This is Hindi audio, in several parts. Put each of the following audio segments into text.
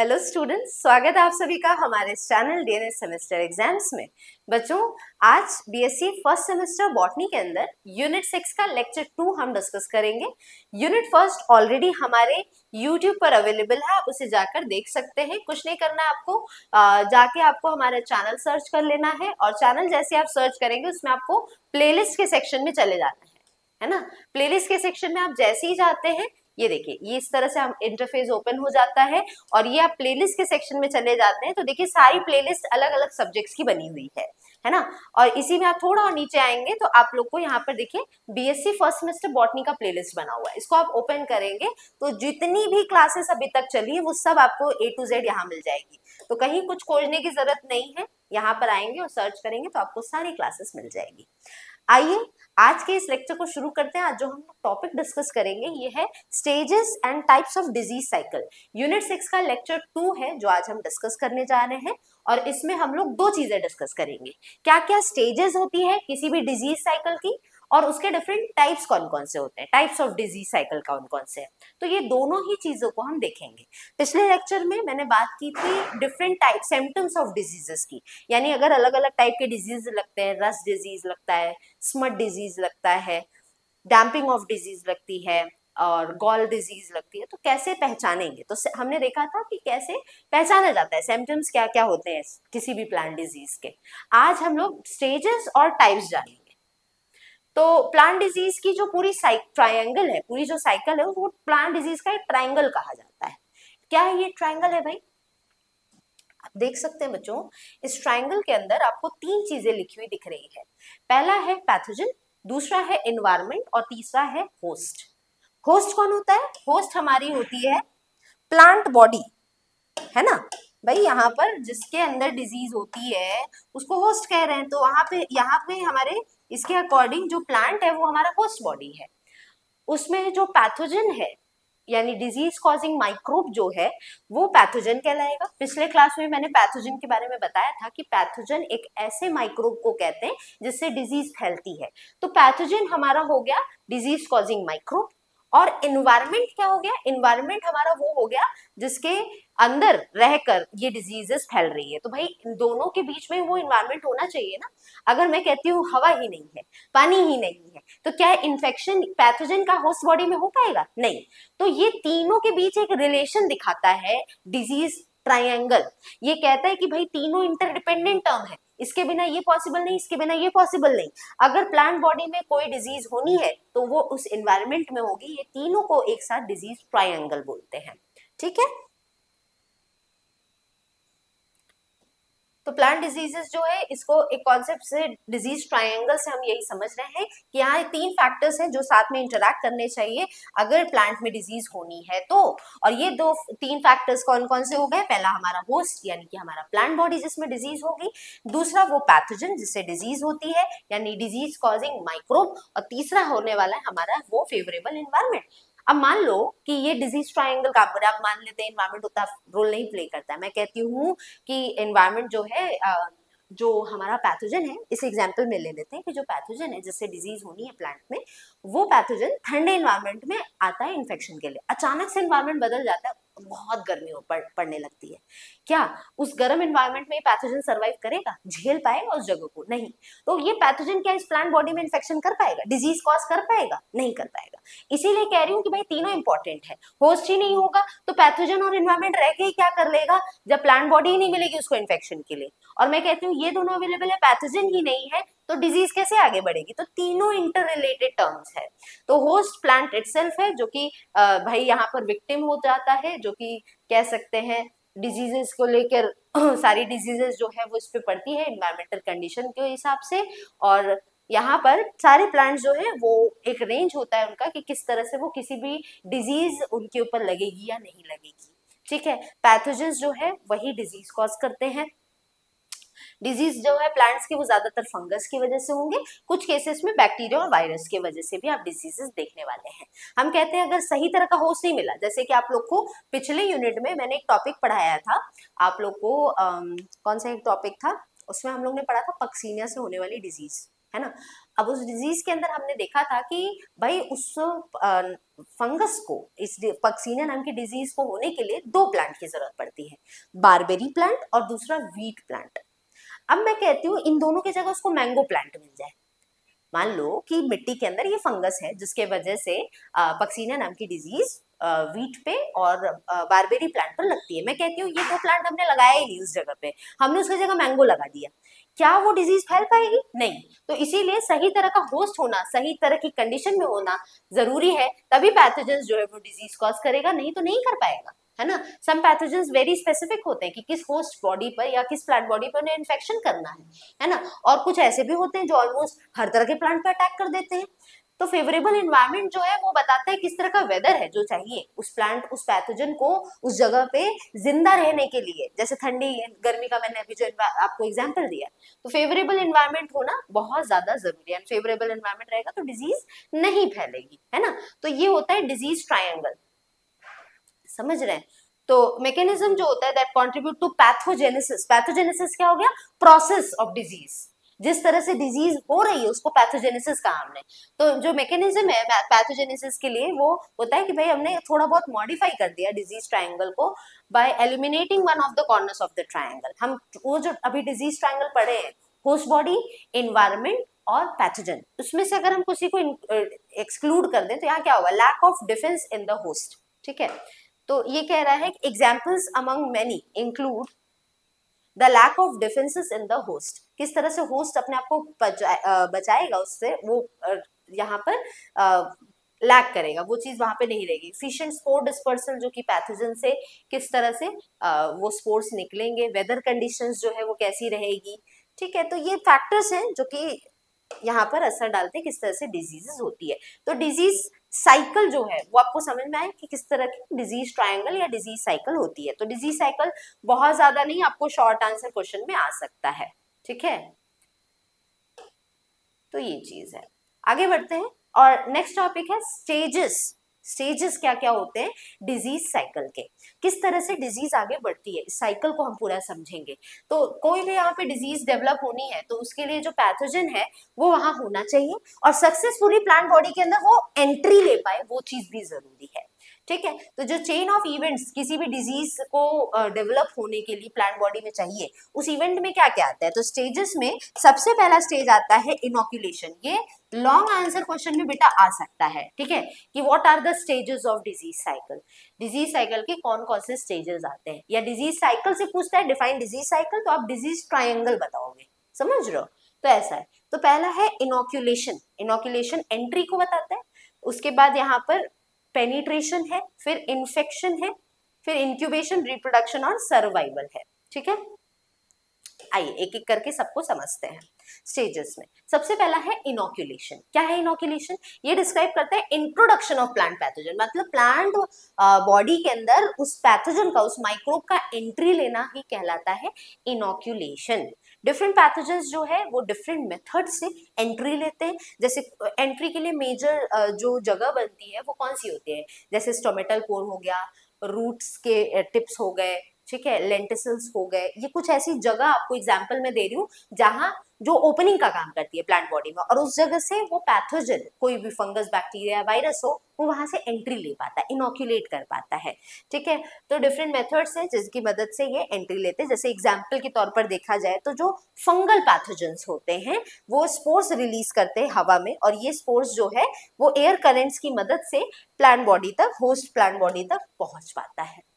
हेलो स्टूडेंट्स, स्वागत है आप सभी का हमारे इस चैनल डीएनएस सेमेस्टर एग्जाम्स में। बच्चों, आज बीएससी फर्स्ट सेमेस्टर बॉटनी के अंदर यूनिट 6 का लेक्चर 2 हम डिस्कस करेंगे। यूनिट फर्स्ट ऑलरेडी हमारे यूट्यूब पर अवेलेबल है, आप उसे जाकर देख सकते हैं। कुछ नहीं करना है आपको, जाके आपको हमारा चैनल सर्च कर लेना है और चैनल जैसे आप सर्च करेंगे उसमें आपको प्लेलिस्ट के सेक्शन में चले जाना है ना। प्लेलिस्ट के सेक्शन में आप जैसे ही जाते हैं, ये देखिए, ये इस तरह से हम इंटरफेस ओपन हो जाता है और ये आप प्लेलिस्ट के सेक्शन में चले जाते हैं तो देखिए सारी प्लेलिस्ट अलग अलग सब्जेक्ट्स की बनी हुई है ना। और इसी में आप थोड़ा और नीचे आएंगे तो आप लोग को यहाँ पर देखिए बीएससी फर्स्ट सेमेस्टर बॉटनी का प्लेलिस्ट बना हुआ है। इसको आप ओपन करेंगे तो जितनी भी क्लासेस अभी तक चली है वो सब आपको A to Z यहाँ मिल जाएगी, तो कहीं कुछ खोजने की जरूरत नहीं है। यहाँ पर आएंगे और सर्च करेंगे तो आपको सारी क्लासेस मिल जाएगी। आइए आज के इस लेक्चर को शुरू करते हैं। आज जो हम टॉपिक डिस्कस करेंगे ये है stages and types of disease cycle. Unit 6 का लेक्चर 2 है जो आज हम डिस्कस करने जा रहे हैं और इसमें हम लोग दो चीजें डिस्कस करेंगे। क्या क्या स्टेजेस होती है किसी भी डिजीज साइकिल की और उसके डिफरेंट टाइप्स कौन कौन से होते हैं, टाइप्स ऑफ डिजीज साइकिल कौन कौन से हैं। तो ये दोनों ही चीजों को हम देखेंगे। पिछले लेक्चर में मैंने बात की थी different type symptoms of diseases की, यानी अगर अलग अलग टाइप के डिजीज लगते हैं, रस्ट डिजीज लगता है, स्मट डिजीज लगता है, डैम्पिंग ऑफ डिजीज लगती है और गॉल डिजीज लगती है, तो कैसे पहचानेंगे। तो हमने देखा था कि कैसे पहचाना जाता है, सिम्टम्स क्या क्या होते हैं किसी भी प्लांट डिजीज के। आज हम लोग स्टेजेस और टाइप्स जानेंगे। तो प्लांट डिजीज की जो पूरी ट्रायंगल है, पूरी जो साइकिल है वो प्लांट डिजीज का एक ट्रायंगल कहा जाता है। क्या है ये ट्रायंगल है भाई? आप देख सकते हैं बच्चों, इस ट्रायंगल के अंदर आपको तीन चीजें लिखी हुई दिख रही है। पहला है पैथोजन, दूसरा है एनवायरमेंट और तीसरा है होस्ट। होस्ट कौन होता है? होस्ट हमारी होती है प्लांट बॉडी, है ना भाई। यहाँ पर जिसके अंदर डिजीज होती है उसको होस्ट कह रहे हैं, तो यहाँ पे हमारे इसके अकॉर्डिंग जो प्लांट है वो हमारा होस्ट बॉडी है। उसमें जो पैथोजन है यानी डिजीज कॉजिंग माइक्रोब जो है वो पैथोजन कहलाएगा। पिछले क्लास में मैंने पैथोजन के बारे में बताया था कि पैथोजन एक ऐसे माइक्रोब को कहते हैं जिससे डिजीज फैलती है। तो पैथोजन हमारा हो गया डिजीज कॉजिंग माइक्रोब। और एनवायरमेंट क्या हो गया? एनवायरमेंट हमारा वो हो गया जिसके अंदर रहकर ये डिजीजेस फैल रही है। तो भाई इन दोनों के बीच में वो एनवायरमेंट होना चाहिए ना। अगर मैं कहती हूँ हवा ही नहीं है, पानी ही नहीं है, तो क्या इन्फेक्शन पैथोजन का होस्ट बॉडी में हो पाएगा? नहीं। तो ये तीनों के बीच एक रिलेशन दिखाता है डिजीज ट्रायंगल। ये कहता है कि भाई तीनों इंटरडिपेंडेंट टर्म है, इसके बिना ये पॉसिबल नहीं, इसके बिना ये पॉसिबल नहीं। अगर प्लांट बॉडी में कोई डिजीज होनी है तो वो उस एनवायरमेंट में होगी। ये तीनों को एक साथ डिजीज ट्रायंगल बोलते हैं, ठीक है। तो प्लांट डिजीजेस जो है इसको एक कॉन्सेप्ट से डिजीज ट्रायंगल से हम यही समझ रहे हैं कि यहाँ तीन फैक्टर्स हैं जो साथ में इंटरैक्ट करने चाहिए अगर प्लांट में डिजीज होनी है तो। और ये दो तीन फैक्टर्स कौन कौन से हो गए? पहला हमारा होस्ट यानी कि हमारा प्लांट बॉडी जिसमें डिजीज होगी, दूसरा वो पैथोजन जिससे डिजीज होती है यानी डिजीज कॉजिंग माइक्रोब, और तीसरा होने वाला है हमारा वो फेवरेबल एनवायरमेंट। अब मान लो कि ये डिजीज ट्रायंगल का आप मान लेते हैं एनवायरमेंट उतना रोल नहीं प्ले करता है। मैं कहती हूँ कि एनवायरमेंट जो है जो हमारा पैथोजन है, इस एग्जांपल में ले लेते हैं कि जो पैथोजन है जिससे डिजीज होनी है प्लांट में, वो पैथोजन ठंडे एनवायरमेंट में आता है इन्फेक्शन के लिए। अचानक से एनवायरमेंट बदल जाता है, बहुत गर्मी पड़ने लगती है, क्या उस गर्म एनवायरमेंट में पैथोजन सर्वाइव करेगा, झेल पाएगा उस जगह को? नहीं। तो ये पैथोजन क्या इस प्लांट बॉडी में इन्फेक्शन कर पाएगा, डिजीज कॉज कर पाएगा? नहीं कर पाएगा। इसीलिए कह रही हूँ कि भाई तीनों इंपॉर्टेंट है। होस्ट ही नहीं होगा तो पैथोजन और एनवायरमेंट रह के ही क्या कर लेगा जब प्लांट बॉडी ही नहीं मिलेगी उसको इन्फेक्शन के लिए। और मैं कहती हूँ ये दोनों अवेलेबल है, पैथोजन ही नहीं है तो डिजीज कैसे आगे बढ़ेगी? तो तीनों इंटर रिलेटेड टर्म्स है। तो होस्ट प्लांट इटसेल्फ है जो कि भाई यहाँ पर विक्टिम हो जाता है, जो कि कह सकते हैं डिजीजेस को लेकर सारी डिजीजेस जो है वो इस पे पड़ती है एनवायरमेंटल कंडीशन के हिसाब से। और यहाँ पर सारे प्लांट्स जो है वो एक रेंज होता है उनका कि किस तरह से वो किसी भी डिजीज उनके ऊपर लगेगी या नहीं लगेगी, ठीक है। पैथोजेंस जो है वही डिजीज कॉज करते हैं। डिजीज जो है प्लांट्स की वो ज्यादातर फंगस की वजह से होंगे, कुछ केसेस में बैक्टीरिया और वायरस की वजह से भी आप डिजीजेस देखने वाले हैं। हम कहते हैं अगर सही तरह का होस्ट नहीं मिला, जैसे कि आप लोग को पिछले यूनिट में मैंने एक टॉपिक पढ़ाया था, आप लोग को कौन सा एक टॉपिक था उसमें हम लोग ने पढ़ा था पक्सीनिया से होने वाली डिजीज, है ना। अब उस डिजीज के अंदर हमने देखा था कि भाई उस फंगस को, इस पक्सीनिया नाम की डिजीज को होने के लिए दो प्लांट की जरूरत पड़ती है, बारबेरी प्लांट और दूसरा वीट प्लांट। अब मैं कहती हूँ इन दोनों की जगह उसको मैंगो प्लांट मिल जाए। मान लो कि मिट्टी के अंदर ये फंगस है जिसके वजह से पक्सीनिया नाम की डिजीज वीट पे और बारबेरी प्लांट पर लगती है। मैं कहती हूँ ये दो प्लांट हमने लगाया ही नहीं उस जगह पे, हमने उसकी जगह मैंगो लगा दिया, क्या वो डिजीज फैल पाएगी? नहीं। तो इसीलिए सही तरह का होस्ट होना, सही तरह की कंडीशन में होना जरूरी है, तभी पैथोजेंस जो है वो डिजीज कॉज करेगा, नहीं तो नहीं कर पाएगा, है ना। सम पैथोजेंस वेरी स्पेसिफिक होते हैं कि किस होस्ट बॉडी पर या किस प्लांट बॉडी पर उन्हें इन्फेक्शन करना है ना। और कुछ ऐसे भी होते हैं जो ऑलमोस्ट हर तरह के प्लांट पर अटैक कर देते हैं। तो फेवरेबल इन्वायरमेंट जो है वो बताता है किस तरह का वेदर है जो चाहिए उस प्लांट, उस पैथोजन को उस जगह पे जिंदा रहने के लिए। जैसे ठंडी गर्मी का मैंने अभी जो आपको एग्जांपल दिया, तो फेवरेबल इन्वायरमेंट होना बहुत ज्यादा जरूरी है। फेवरेबल इन्वायरमेंट रहेगा तो डिजीज नहीं फैलेगी, है ना। तो ये होता है डिजीज ट्रायंगल, समझ रहे हैं। तो मैकेनिज्म जो होता है that contribute to pathogenesis, pathogenesis क्या हो गया? प्रोसेस ऑफ डिजीज, जिस तरह से डिजीज हो रही है उसको पैथोजेनेसिस कहा हमने। तो जो मैकेनिज्म है पैथोजेनेसिस के लिए वो होता है कि भाई हमने थोड़ा बहुत मॉडिफाई कर दिया डिजीज ट्रायंगल को bye eliminating one of the corners of the triangle. हम वो जो अभी डिजीज ट्रायंगल पढ़े हैं, होस्ट बॉडी, एनवायरमेंट और पैथोजन, उसमें से अगर हम किसी को एक्सक्लूड कर दें तो यहाँ क्या होगा? Lack of defence in the host, ठीक है। तो ये कह रहा है कि examples among many include the lack of defences in the host, किस तरह से होस्ट अपने आप को बचाएगा उससे, वो यहाँ पर लैक करेगा, वो चीज वहां पे नहीं रहेगी। एफिशिएंट स्पोर डिस्पर्सल, जो कि पैथोजन से किस तरह से वो स्पोर्स निकलेंगे, वेदर कंडीशंस जो है वो कैसी रहेगी, ठीक है। तो ये फैक्टर्स हैं जो कि यहाँ पर असर डालते हैं किस तरह से डिजीजेस होती है। तो डिजीज साइकिल जो है वो आपको समझ में आए कि किस तरह की डिजीज ट्रायंगल या डिजीज साइकिल होती है। तो डिजीज साइकिल बहुत ज्यादा नहीं, आपको शॉर्ट आंसर क्वेश्चन में आ सकता है, ठीक है। तो ये चीज है, आगे बढ़ते हैं। और नेक्स्ट टॉपिक है स्टेजेस। स्टेजेस क्या क्या होते हैं डिजीज साइकिल के, किस तरह से डिजीज आगे बढ़ती है, इस साइकिल को हम पूरा समझेंगे। तो कोई भी यहाँ पे डिजीज डेवलप होनी है तो उसके लिए जो पैथोजन है वो वहां होना चाहिए, और सक्सेसफुली प्लांट बॉडी के अंदर वो एंट्री ले पाए, वो चीज भी जरूरी है, ठीक है। तो जो चेन ऑफ इवेंट्स किसी भी डिजीज को डेवलप होने के लिए प्लांट बॉडी में चाहिए, उस इवेंट में क्या क्या आता है? तो स्टेजेस में सबसे पहला स्टेज आता है इनोक्यूलेशन। ये लॉन्ग आंसर क्वेश्चन में बेटा आ सकता है, ठीक है, कि what are the stages of disease cycle, disease cycle के कौन कौन से स्टेजेस आते हैं। या डिजीज साइकिल से पूछता है डिफाइन डिजीज साइकिल, तो आप डिजीज ट्रायंगल बताओगे, समझ रहे हो। तो ऐसा है। तो पहला है इनोक्यूलेशन, इनोक्यूलेशन एंट्री को बताता है। उसके बाद यहाँ पर पेनिट्रेशन है, फिर इन्फेक्शन है, फिर इंक्यूबेशन, रिप्रोडक्शन और सर्वाइवल है, ठीक है। आइए एक एक करके सबको समझते हैं स्टेजेस में। सबसे पहला है इनोक्यूलेशन। क्या है इनोक्यूलेशन? ये डिस्क्राइब करता है इंट्रोडक्शन ऑफ प्लांट पैथोजन, मतलब प्लांट बॉडी के अंदर उस पैथोजन का, उस माइक्रोब का एंट्री लेना ही कहलाता है इनोक्यूलेशन। डिफरेंट पैथोजेंस जो है वो डिफरेंट मेथड से एंट्री लेते हैं। जैसे एंट्री के लिए मेजर जो जगह बनती है वो कौन सी होती है? जैसे स्टोमेटल पोर हो गया, रूट्स के टिप्स हो गए, ठीक है, लेंटिसल्स हो गए। ये कुछ ऐसी जगह आपको एग्जांपल में दे रही हूँ जहां जो ओपनिंग का काम करती है प्लांट बॉडी में, और उस जगह से वो पैथोजन, कोई भी फंगस, बैक्टीरिया, वायरस हो, वो वहां से एंट्री ले पाता है, इनोक्यूलेट कर पाता है, ठीक है। तो डिफरेंट मेथड्स हैं जिसकी मदद से ये एंट्री लेते हैं। जैसे एग्जाम्पल के तौर पर देखा जाए तो जो फंगल पैथोजेंस होते हैं वो स्पोर्स रिलीज करते हैं हवा में, और ये स्पोर्स जो है वो एयर करेंट्स की मदद से प्लांट बॉडी तक, होस्ट प्लांट बॉडी तक पहुंच पाता है।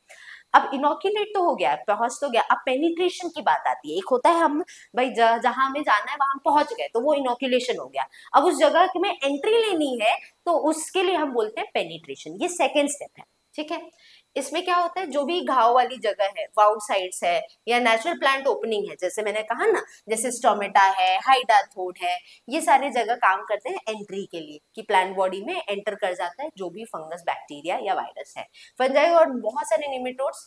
अब इनोक्यूलेट तो हो गया, पहुंच तो गया, अब पेनिट्रेशन की बात आती है। एक होता है हम भाई जहां हमें जाना है वहां हम पहुंच गए, तो वो इनोक्यूलेशन हो गया। अब उस जगह में एंट्री लेनी है तो उसके लिए हम बोलते हैं पेनिट्रेशन, ये सेकेंड स्टेप है, ठीक है। इसमें क्या होता है, जो भी घाव वाली जगह है, वाउड साइड्स है या नेचुरल प्लांट ओपनिंग है, जैसे मैंने कहा ना, जैसे स्टोमेटा है, हाइडाथोड है, ये सारे जगह काम करते हैं एंट्री के लिए, कि प्लांट बॉडी में एंटर कर जाता है जो भी फंगस, बैक्टीरिया या वायरस है। फंजाई और बहुत सारे निमेटोड्स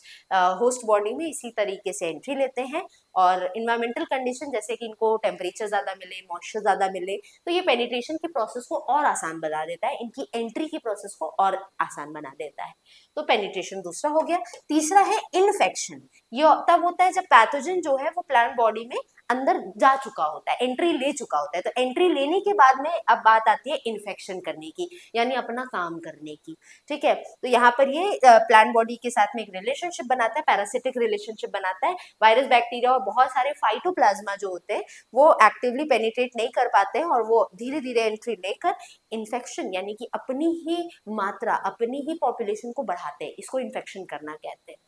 होस्ट बॉडी में इसी तरीके से एंट्री लेते हैं, और इन्वायरमेंटल कंडीशन जैसे कि इनको टेम्परेचर ज्यादा मिले, मॉइस्चर ज्यादा मिले, तो ये पेनिट्रेशन की प्रोसेस को और आसान बना देता है, इनकी एंट्री की प्रोसेस को और आसान बना देता है। तो पेनिट्रेशन दूसरा हो गया। तीसरा है इन्फेक्शन। ये तब होता है जब पैथोजन जो है वो प्लांट बॉडी में अंदर जा चुका होता है, एंट्री ले चुका होता है। तो एंट्री लेने के बाद में अब बात आती है इन्फेक्शन करने की, यानी अपना काम करने की। ठीक है, तो यहाँ पर ये प्लांट बॉडी के साथ में एक रिलेशनशिप बनाता है, पैरासिटिक रिलेशनशिप बनाता है। वायरस, बैक्टीरिया और बहुत सारे फाइटोप्लाज्मा जो होते हैं वो एक्टिवली पेनिट्रेट नहीं कर पाते हैं और वो धीरे धीरे एंट्री लेकर इन्फेक्शन यानी कि अपनी ही मात्रा, अपनी ही पॉपुलेशन को बढ़ाते हैं। इसको इन्फेक्शन करना कहते हैं।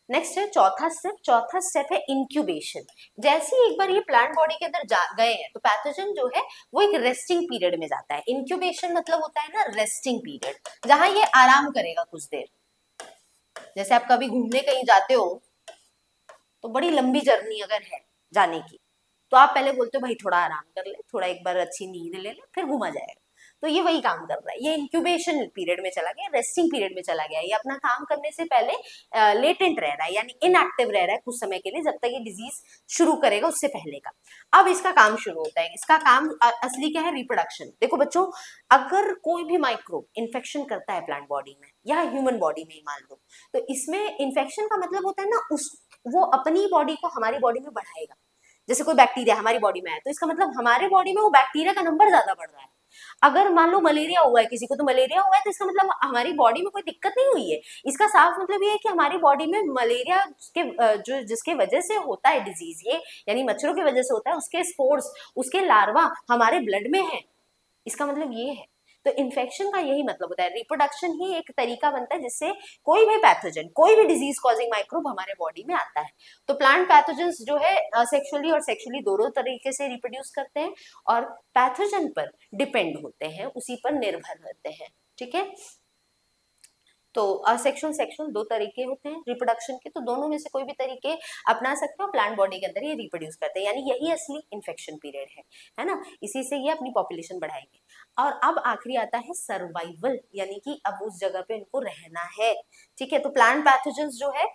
नेक्स्ट है चौथा स्टेप। चौथा स्टेप है इंक्यूबेशन। जैसे ही एक बार ये प्लांट बॉडी के अंदर गए हैं तो पैथोजन जो है वो एक रेस्टिंग पीरियड में जाता है। इंक्यूबेशन मतलब होता है ना रेस्टिंग पीरियड, जहां ये आराम करेगा कुछ देर। जैसे आप कभी घूमने कहीं जाते हो तो बड़ी लंबी जर्नी अगर है जाने की, तो आप पहले बोलते हो भाई थोड़ा आराम कर ले, थोड़ा एक बार अच्छी नींद ले ले, फिर घूमा जाएगा। तो ये वही काम कर रहा है, ये इंक्यूबेशन पीरियड में चला गया, रेस्टिंग पीरियड में चला गया। ये अपना काम करने से पहले लेटेंट रह रहा है, यानी इनएक्टिव रह रहा है कुछ समय के लिए, जब तक ये डिजीज शुरू करेगा उससे पहले का। अब इसका काम शुरू होता है। इसका काम असली क्या है? रिप्रोडक्शन। देखो बच्चों, अगर कोई भी माइक्रोब इन्फेक्शन करता है प्लांट बॉडी में या ह्यूमन बॉडी में मान लो, तो इसमें इन्फेक्शन का मतलब होता है ना वो अपनी बॉडी को हमारी बॉडी में बढ़ाएगा। जैसे कोई बैक्टीरिया हमारी बॉडी में है तो इसका मतलब हमारे बॉडी में वो बैक्टीरिया का नंबर ज्यादा बढ़ रहा है। अगर मान लो मलेरिया हुआ है किसी को, तो मलेरिया हुआ है तो इसका मतलब हमारी बॉडी में कोई दिक्कत नहीं हुई है। इसका साफ मतलब ये है कि हमारी बॉडी में मलेरिया के जो जिसके वजह से होता है डिजीज, ये यानी मच्छरों की वजह से होता है, उसके स्पोर्स, उसके लार्वा हमारे ब्लड में है। इसका मतलब ये है। तो इन्फेक्शन का यही मतलब होता है। रिप्रोडक्शन ही एक तरीका बनता है जिससे कोई भी पैथोजन, कोई भी डिजीज कॉजिंग माइक्रोब हमारे बॉडी में आता है। तो प्लांट पैथोजेंस जो है सेक्सुअली और सेक्सुअली दोनों तरीके से रिप्रोड्यूस करते हैं और पैथोजन पर डिपेंड होते हैं, उसी पर निर्भर रहते हैं। ठीक है, तो असेक्सुअल सेक्सुअल दो तरीके होते हैं रिप्रोडक्शन के, तो दोनों में से कोई भी तरीके अपना सकते हो। प्लांट बॉडी के अंदर ये रिप्रोड्यूस करते हैं, यानी यही असली इन्फेक्शन पीरियड है ना। इसी से ये अपनी पॉपुलेशन बढ़ाएंगे। और अब आखिरी आता है सर्वाइवल, यानी कि अब उस जगह पे इनको रहना है। ठीक है, तो प्लांट पैथोजेंस जो है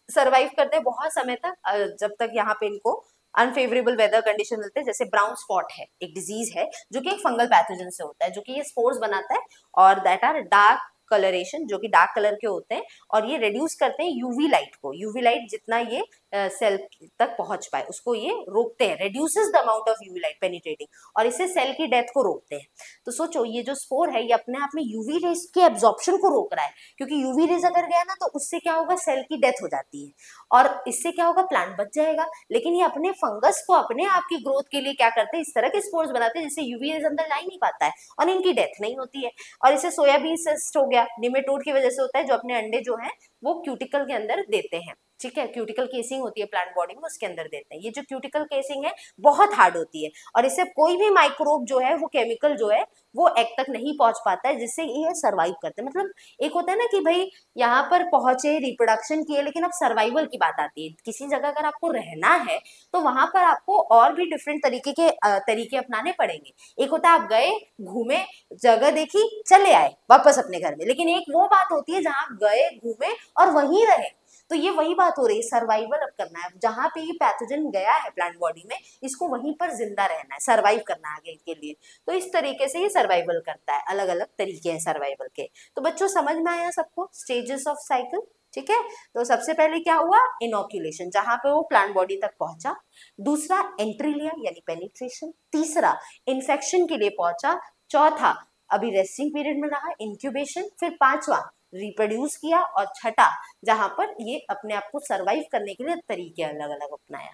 सर्वाइव करते हैं बहुत समय तक, जब तक यहाँ पे इनको अनफेवरेबल वेदर कंडीशन मिलते हैं। जैसे ब्राउन स्पॉट है, एक डिजीज है जो कि एक फंगल पैथोजन से होता है, जो कि ये स्पोर्स बनाता है और दैट आर डार्क कलरेशन, जो कि डार्क कलर के होते हैं और ये रिड्यूस करते हैं यूवी लाइट को। यूवी लाइट जितना ये सेल तक पहुंच पाए उसको ये रोकते हैं, reduces the amount of UV light penetrating, और इससे सेल की डेथ को रोकते हैं। तो सोचो ये जो स्पोर है ये अपने आप में यूवी रेज के एब्जॉर्प्शन को रोक रहा है, क्योंकि यूवी रेज अगर गया ना तो उससे क्या होगा, सेल की डेथ हो जाती है और इससे क्या होगा, प्लांट बच जाएगा। लेकिन ये अपने फंगस को अपने आप की ग्रोथ के लिए क्या करते हैं, इस तरह के स्पोर्स बनाते हैं जिससे यूवी रेज अंदर जा ही नहीं पाता है और इनकी डेथ नहीं होती है। और इसे सोयाबीन सिस्ट हो गया, निमेटोड की वजह से होता है, जो अपने अंडे जो है वो क्यूटिकल के अंदर देते हैं। ठीक है, क्यूटिकल केसिंग होती है प्लांट बॉडी में, उसके अंदर देते हैं। ये जो क्यूटिकल केसिंग है बहुत हार्ड होती है और इससे कोई भी माइक्रोब जो है वो केमिकल जो है वो एग तक नहीं पहुंच पाता है, जिससे ये सर्वाइव करते हैं। मतलब एक होता है ना कि भाई यहाँ पर पहुंचे, रिप्रोडक्शन किए, लेकिन अब सर्वाइवल की बात आती है। किसी जगह अगर आपको रहना है तो वहां पर आपको और भी डिफरेंट तरीके के तरीके अपनाने पड़ेंगे। एक होता है आप गए, घूमे, जगह देखी, चले आए वापस अपने घर में, लेकिन एक वो बात होती है जहां आप गए, घूमे और वहीं रहे। तो ये वही बात हो रही है, सर्वाइवल अब करना है। जहां पे ये पैथोजन गया है प्लांट बॉडी में, इसको वहीं पर जिंदा रहना है, सर्वाइव करना है आगे के लिए। तो इस तरीके से ये सर्वाइवल करता है। अलग अलग तरीके हैं सर्वाइवल के। तो बच्चों समझ में आया सबको स्टेजेस ऑफ साइकिल? ठीक है, तो सबसे पहले क्या हुआ, इनोक्यूलेशन, जहां पे वो प्लांट बॉडी तक पहुंचा। दूसरा एंट्री लिया यानी पेनिट्रेशन। तीसरा इन्फेक्शन के लिए पहुंचा। चौथा अभी रेस्टिंग पीरियड में रहा, इंक्यूबेशन। फिर पांचवा रिप्रोड्यूस किया और छठा जहां पर ये अपने आप को सर्वाइव करने के लिए तरीके अलग अलग अपनाया।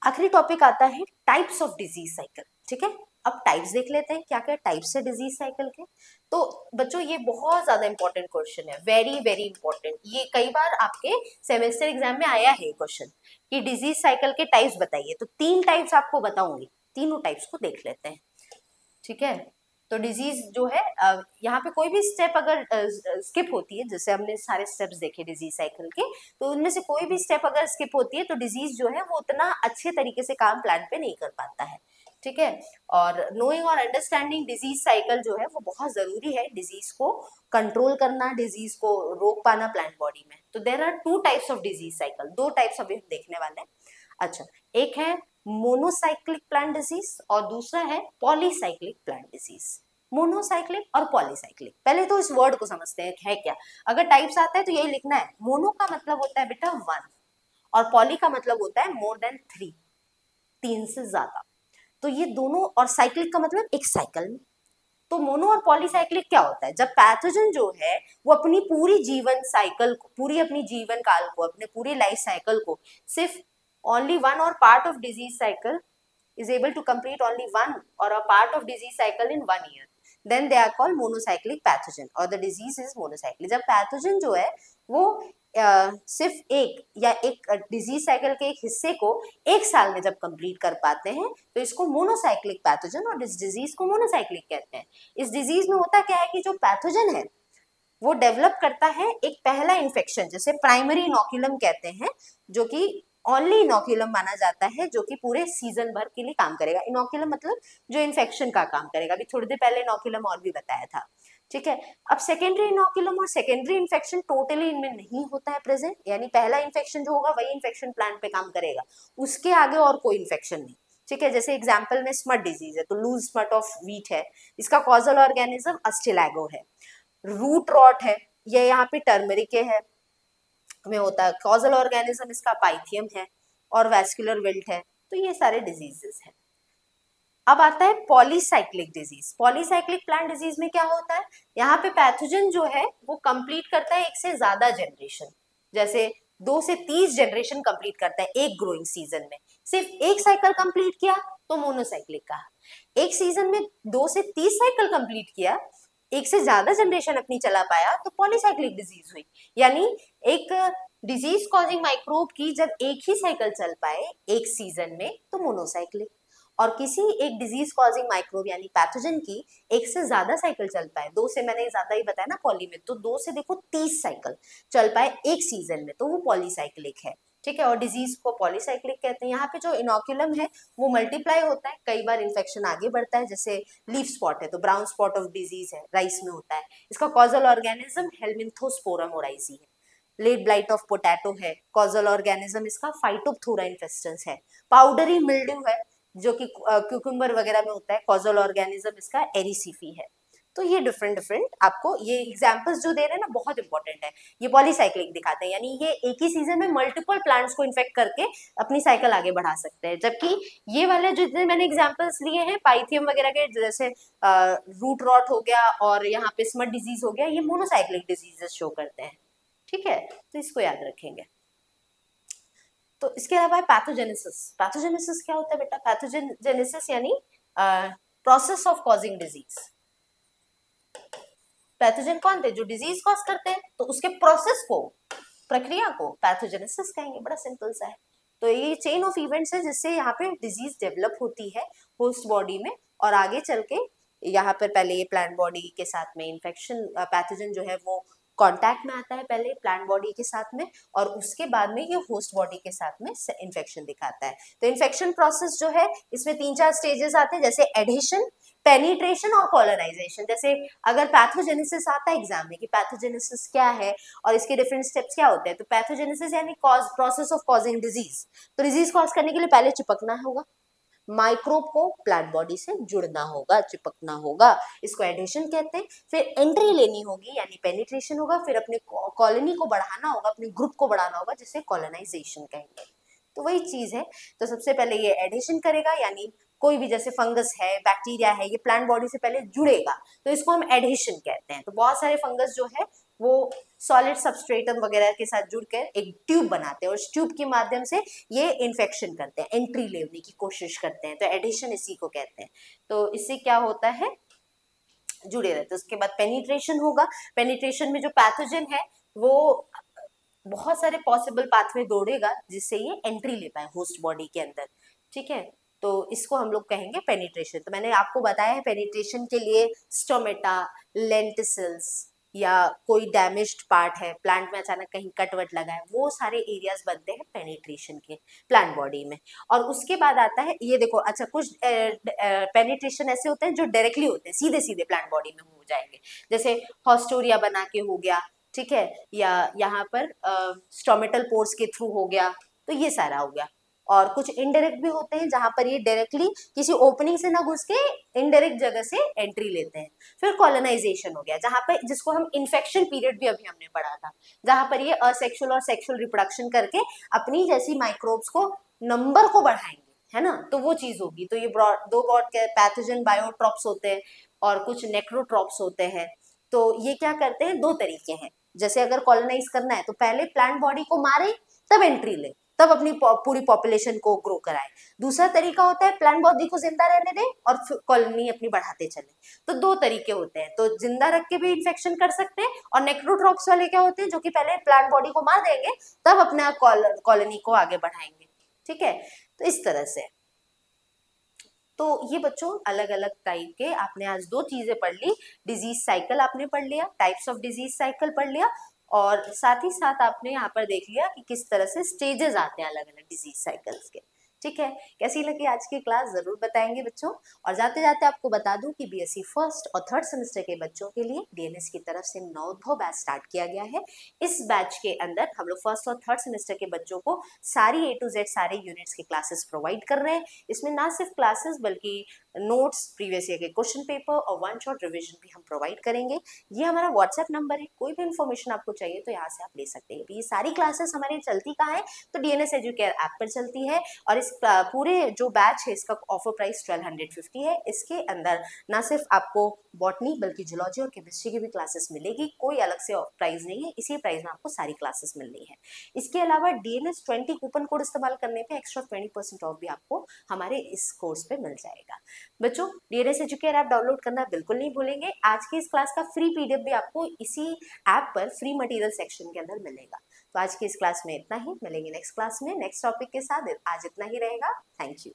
आखिरी टॉपिक आता है टाइप्स ऑफ डिजीज साइकिल। ठीक है, अब टाइप्स देख लेते हैं, क्या क्या टाइप्स है डिजीज साइकिल के। तो बच्चों ये बहुत ज्यादा इंपॉर्टेंट क्वेश्चन है, वेरी वेरी इंपॉर्टेंट। ये कई बार आपके सेमेस्टर एग्जाम में आया है क्वेश्चन कि डिजीज साइकिल के टाइप्स बताइए। तो तीन टाइप्स आपको बताऊंगी, तीनों टाइप्स को देख लेते हैं। ठीक है, तो डिजीज जो है यहाँ पे कोई भी स्टेप अगर स्किप होती है, जैसे हमने सारे स्टेप्स देखे डिजीज साइकिल के, तो उनमें से कोई भी स्टेप अगर स्किप होती है तो डिजीज जो है वो उतना अच्छे तरीके से काम प्लांट पे नहीं कर पाता है। ठीक है, और नोइंग और अंडरस्टैंडिंग डिजीज साइकिल जो है वो बहुत जरूरी है, डिजीज को कंट्रोल करना, डिजीज को रोक पाना प्लांट बॉडी में। तो there are two types of disease cycle, दो टाइप्स अभी हम देखने वाले हैं। अच्छा, एक है मोनोसाइक्लिक प्लांट डिजीज और दूसरा है पॉलीसाइक्लिक प्लांट डिजीज। मोनोसाइक्लिक और पॉलीसाइक्लिक, पहले तो इस वर्ड को समझते हैं है क्या। अगर टाइप्स आता है तो यही लिखना है। मोनो का मतलब होता है बेटा वन, और पॉली का मतलब होता है मोर देन 3, 3 से ज्यादा। तो ये दोनों, और साइक्लिक का मतलब एक साइकिल में। तो मोनो और पॉलीसाइक्लिक क्या होता है, जब पैथोजन जो है वो अपनी पूरी जीवन साइकिल को, पूरी अपनी जीवन काल को, अपने पूरी लाइफ साइकिल को सिर्फ ओनली वन और part of disease cycle is able to complete only one or a part of disease cycle in 1 year, then they are called monocyclic pathogen or the disease is monocyclic। जब पैथोजन जो है वो सिर्फ एक या एक डिजीज साइकिल के एक हिस्से को एक साल में जब कंप्लीट कर पाते हैं तो इसको मोनोसाइक्लिक पैथोजन, और इस डिजीज को मोनोसाइक्लिक कहते हैं। इस डिजीज में होता क्या है कि जो पैथोजन है वो डेवलप करता है एक पहला इन्फेक्शन, जैसे प्राइमरी इनोक्यूलम कहते हैं, जो कि ओनली इनोक्यूलम माना जाता है, जो कि पूरे सीजन भर के लिए काम करेगा। इनोक्यूलम मतलब जो इन्फेक्शन का काम करेगा। अभी थोड़ी देर पहले इनोक्यूलम और भी बताया था, ठीक है। अब सेकेंडरी इनोक्यूलम और सेकेंडरी इन्फेक्शन टोटली इनमें नहीं होता है प्रेजेंट, यानी पहला इन्फेक्शन जो होगा वही इन्फेक्शन प्लांट पे काम करेगा, उसके आगे और कोई इन्फेक्शन नहीं, ठीक है। जैसे एग्जाम्पल में स्मट डिजीज है तो लूज स्मट ऑफ व्हीट है, इसका कॉजल ऑर्गेनिज्म अस्टिलैगो है। रूट रॉट है, ये यहाँ पे टर्मरिक है में होता है, कॉजल ऑर्गेनिज्म इसका पाइथियम है, और वैस्कुलर विल्ट है। तो ये सारे डिजीजेस हैं। अब आता है polycyclic disease. Polycyclic plant disease में क्या होता है, यहाँ पे पैथोजन जो है वो कंप्लीट करता है एक से ज्यादा जनरेशन, जैसे 2 से 30 जनरेशन कंप्लीट करता है एक ग्रोइंग सीजन में। सिर्फ एक साइकिल कंप्लीट किया तो मोनोसाइक्लिक कहा, एक सीजन में 2 से 30 साइकिल कंप्लीट किया, एक से ज्यादा जनरेशन अपनी चला पाया तो पॉलीसाइक्लिक डिजीज हुई। यानी एक डिजीज कॉजिंग माइक्रोब की जब एक ही साइकिल चल पाए एक सीजन में तो मोनोसाइक्लिक, और किसी एक डिजीज कॉजिंग माइक्रोब यानी पैथोजन की एक से ज्यादा साइकिल चल पाए, 2 से मैंने ज्यादा ही बताया ना पॉली में, तो 2 से देखो 30 साइकिल चल पाए एक सीजन में तो वो पॉलीसाइक्लिक है, ठीक है। और डिजीज को पॉलीसाइक्लिक कहते हैं। यहाँ पे जो इनोक्यूलम है वो मल्टीप्लाई होता है, कई बार इन्फेक्शन आगे बढ़ता है, जैसे लीफ स्पॉट है तो ब्राउन स्पॉट ऑफ डिजीज है, राइस में होता है। इसका कॉजल ऑर्गेनिज्म हेलमिंथोस्पोरम ओराइजी है। लेट ब्लाइट ऑफ पोटैटो है, कॉजल ऑर्गेनिज्म इसका फाइटोप्थोरा इन्फेस्टेंस है। पाउडरी मिल्ड्यू है जो कि क्यूकम्बर वगैरह में होता है, कॉजल ऑर्गेनिज्म इसका एरिसिफी है। तो ये डिफरेंट डिफरेंट आपको ये एग्जांपल्स जो दे रहे हैं ना बहुत इंपॉर्टेंट है, ये पॉलीसाइक्लिक दिखाते हैं, यानी ये एक ही सीजन में मल्टीपल प्लांट्स को इन्फेक्ट करके अपनी साइकिल आगे बढ़ा सकते हैं। जबकि ये वाले जो जितने मैंने एग्जांपल्स लिए हैं पाइथियम वगैरह के, जैसे रूट रॉट हो गया और यहाँ पे स्मट डिजीज हो गया, ये मोनोसाइक्लिक डिजीजेस शो करते हैं, ठीक है। तो इसको याद रखेंगे। तो इसके अलावा है पैथोजेनेसिस। पैथोजेनेसिस क्या होता है बेटा, पैथोजेनेसिस यानी process of causing disease. Pathogen कौन थे, जो डिजीज कॉज करते हैं, तो उसके प्रोसेस को, प्रक्रिया को पैथोजेनेसिस कहेंगे, बड़ा सिंपल सा है। तो ये चेन ऑफ इवेंट्स है जिससे यहाँ पे डिजीज डेवलप होती है होस्ट बॉडी में, और आगे चल के यहाँ पर पहले ये प्लांट बॉडी के साथ में इन्फेक्शन, पैथोजन जो है वो कांटेक्ट में आता है पहले प्लांट बॉडी के साथ में, और उसके बाद में ये होस्ट बॉडी के साथ में इन्फेक्शन दिखाता है। तो इन्फेक्शन प्रोसेस जो है इसमें 3-4 स्टेजेस आते हैं, जैसे एडहेशन, पेनिट्रेशन और कॉलोनाइजेशन। जैसे अगर पैथोजेनेसिस आता है एग्जाम में कि पैथोजेनेसिस क्या है और इसके डिफरेंट स्टेप्स क्या होते हैं, तो पैथोजेनेसिस यानी cause, process of causing disease. तो डिजीज कॉज करने के लिए पहले चिपकना होगा, माइक्रोब को प्लांट बॉडी से जुड़ना होगा, चिपकना होगा, इसको एडहेशन कहते हैं। फिर एंट्री लेनी होगी यानी पेनिट्रेशन होगा, फिर अपने कॉलोनी को बढ़ाना होगा, अपने ग्रुप को बढ़ाना होगा, जिसे कॉलोनाइजेशन कहेंगे। तो वही चीज है। तो सबसे पहले ये एडहेशन करेगा, यानी कोई भी जैसे फंगस है, बैक्टीरिया है, ये प्लांट बॉडी से पहले जुड़ेगा तो इसको हम एडहेशन कहते हैं। तो बहुत सारे फंगस जो है वो सॉलिड सबस्ट्रेटम वगैरह के साथ जुड़कर एक ट्यूब बनाते हैं और उस ट्यूब के माध्यम से ये इन्फेक्शन करते हैं, एंट्री लेने की कोशिश करते हैं, तो एडिशन इसी को कहते हैं। तो इससे क्या होता है, जुड़े रहते हैं। उसके बाद पेनिट्रेशन होगा, पेनिट्रेशन में जो पैथोजन है वो बहुत सारे पॉसिबल पाथवे दौड़ेगा जिससे ये एंट्री ले पाए होस्ट बॉडी के अंदर, ठीक है। तो इसको हम लोग कहेंगे पेनिट्रेशन। तो मैंने आपको बताया है पेनिट्रेशन के लिए स्टोमेटा, लेंटिसल्स या कोई डैमेज्ड पार्ट है प्लांट में, अचानक कहीं कट वट लगा है, वो सारे एरियाज बनते हैं पेनिट्रेशन के प्लांट बॉडी में। और उसके बाद आता है ये देखो, अच्छा कुछ पेनिट्रेशन ऐसे होते हैं जो डायरेक्टली होते हैं, सीधे सीधे प्लांट बॉडी में हो जाएंगे, जैसे हॉस्टोरिया बना के हो गया, ठीक है, या यहाँ पर स्टोमेटल पोर्स के थ्रू हो गया, तो ये सारा हो गया। और कुछ इनडायरेक्ट भी होते हैं जहां पर ये डायरेक्टली किसी ओपनिंग से ना घुस के इनडायरेक्ट जगह से एंट्री लेते हैं। फिर कॉलोनाइजेशन हो गया, जहां पे जिसको हम इन्फेक्शन पीरियड भी अभी हमने पढ़ा था, जहां पर ये असेक्सुअल और सेक्सुअल रिप्रोडक्शन करके अपनी जैसी माइक्रोब्स को नंबर को बढ़ाएंगे, है ना, तो वो चीज होगी। तो ये दो ब्रॉड के पैथोजन बायोट्रॉप्स होते हैं और कुछ नेक्रोट्रॉप्स होते हैं। तो ये क्या करते हैं, दो तरीके हैं। जैसे अगर कॉलोनाइज करना है तो पहले प्लांट बॉडी को मारे तब एंट्री ले, तब अपनी पूरी पॉपुलेशन को ग्रो कराए। दूसरा तरीका होता है प्लांट बॉडी को जिंदा रहने दे और कॉलोनी अपनी बढ़ाते चले। तो दो तरीके होते हैं, तो जिंदा रख के भी इन्फेक्शन कर सकते हैं, और नेक्रोट्रॉप्स वाले क्या होते हैं जो कि पहले प्लांट बॉडी को मार देंगे तब अपना कॉलोनी को आगे बढ़ाएंगे। ठीक है, तो इस तरह से। तो ये बच्चों अलग अलग टाइप के आपने आज दो चीजें पढ़ ली। डिजीज साइकिल आपने पढ़ लिया, टाइप्स ऑफ डिजीज साइकिल पढ़ लिया, और साथ ही साथ आपने यहाँ पर देख लिया कि किस तरह से स्टेजेस आते हैं अलग अलग डिजीज साइकिल्स के। ठीक है, कैसी लगी आज की क्लास जरूर बताएंगे बच्चों। और जाते जाते आपको बता दूं कि बीएससी फर्स्ट और थर्ड सेमेस्टर के बच्चों के लिए डीएनएस की तरफ से नवोद्भव बैच स्टार्ट किया गया है। इस बैच के अंदर हम लोग फर्स्ट और थर्ड सेमेस्टर के बच्चों को सारी A to Z सारे यूनिट्स के क्लासेस प्रोवाइड कर रहे हैं। इसमें ना सिर्फ क्लासेस बल्कि नोट्स, प्रीवियस ईयर के क्वेश्चन पेपर और वन शॉट रिविजन भी हम प्रोवाइड करेंगे। ये हमारा व्हाट्सएप नंबर है, कोई भी इन्फॉर्मेशन आपको चाहिए तो यहाँ से आप ले सकते हैं। ये सारी क्लासेस हमारी चलती कहाँ है, तो डीएनएस एजुकेयर ऐप पर चलती है। और इस पूरे जो बैच है इसका ऑफर प्राइस 1250 है। इसके अंदर ना सिर्फ आपको बॉटनी बल्कि जूलॉजी और केमिस्ट्री की भी क्लासेस मिलेगी, कोई अलग से प्राइस नहीं है, इसी प्राइस में आपको सारी क्लासेस मिल रही है। इसके अलावा डीएनएस 20 कूपन कोड इस्तेमाल करने पे एक्स्ट्रा 20% ऑफ भी आपको हमारे इस कोर्स पे मिल जाएगा। बच्चों डीएनएस एजुकेयर ऐप डाउनलोड करना बिल्कुल नहीं भूलेंगे। आज की इस क्लास का फ्री पीडीएफ भी आपको इसी ऐप पर फ्री मटेरियल सेक्शन के अंदर मिलेगा। तो आज की इस क्लास में इतना ही, मिलेंगे नेक्स्ट क्लास में नेक्स्ट टॉपिक के साथ। आज इतना ही रहेगा। Thank you.